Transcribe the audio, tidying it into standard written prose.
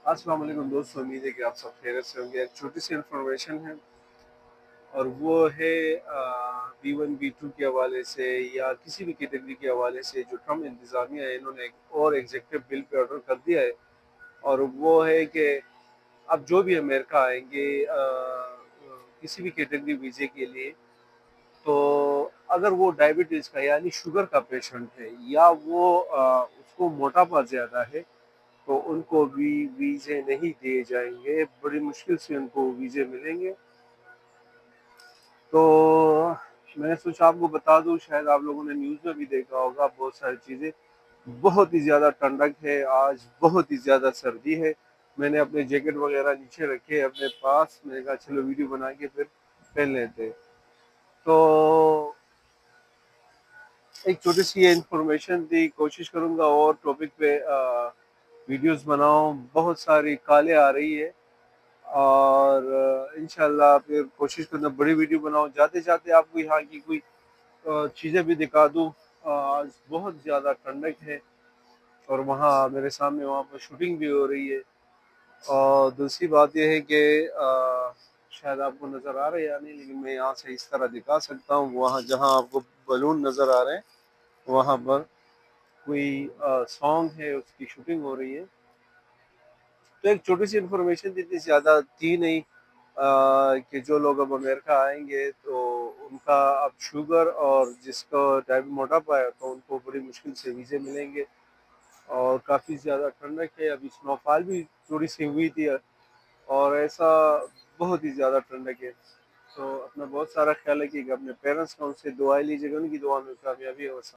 अस्सलाम वालेकुम दोस्तों, उम्मीद है कि आप सब खैरियत से होंगे। एक छोटी सी इन्फॉर्मेशन है और वो है B1 B2 के हवाले से या किसी भी कैटेगरी के हवाले से जो ट्रम्प इंतज़ामिया है, इन्होंने एक और एग्जीक्यूटिव बिल पे ऑर्डर कर दिया है। और वो है कि अब जो भी अमेरिका आएंगे किसी भी कैटेगरी वीज़े के लिए, तो अगर वो डायबिटीज़ का यानी शुगर का पेशेंट है या वो उसको मोटापा ज़्यादा है, तो उनको भी वीज़े नहीं दिए जाएंगे। बड़ी मुश्किल से उनको वीज़े मिलेंगे। तो मैंने सोचा आपको बता दूं, शायद आप लोगों ने न्यूज़ में भी देखा होगा बहुत सारी चीज़ें। बहुत ही ज़्यादा ठंडक है आज, बहुत ही ज़्यादा सर्दी है। मैंने अपने जैकेट वगैरह नीचे रखे अपने पास, मैंने कहा चलो वीडियो बना के फिर पहन लेते। तो एक छोटी सी ये इन्फॉर्मेशन थी, कोशिश करूंगा और टॉपिक पे वीडियोस बनाऊं। बहुत सारी कॉलें आ रही है और इंशाल्लाह फिर कोशिश करना बड़ी वीडियो बनाऊं। जाते जाते आपको यहाँ की कोई चीज़ें भी दिखा दूं। आज बहुत ज़्यादा ठंडक है और वहाँ मेरे सामने वहाँ पर शूटिंग भी हो रही है। और दूसरी बात यह है कि शायद आपको नज़र आ रहा है या नहीं, लेकिन मैं यहाँ से इस तरह दिखा सकता हूँ। वहाँ जहाँ आपको बलून नज़र आ रहे हैं, वहाँ पर कोई सॉन्ग है, उसकी शूटिंग हो रही है। तो एक छोटी सी इन्फॉर्मेशन थी, इतनी ज़्यादा थी नहीं कि जो लोग अब अमेरिका आएंगे तो उनका अब शुगर और जिसको मोटापा है तो उनको बड़ी मुश्किल से वीज़े मिलेंगे। और काफ़ी ज़्यादा ठंडक है, अभी स्नोफॉल भी थोड़ी सी हुई थी और ऐसा बहुत ही ज़्यादा ठंडक है। तो अपना बहुत सारा ख्याल रखिएगा, अपने पेरेंट्स का उनसे दुआएं लीजिएगा, उनकी दुआ में कामयाबी हो।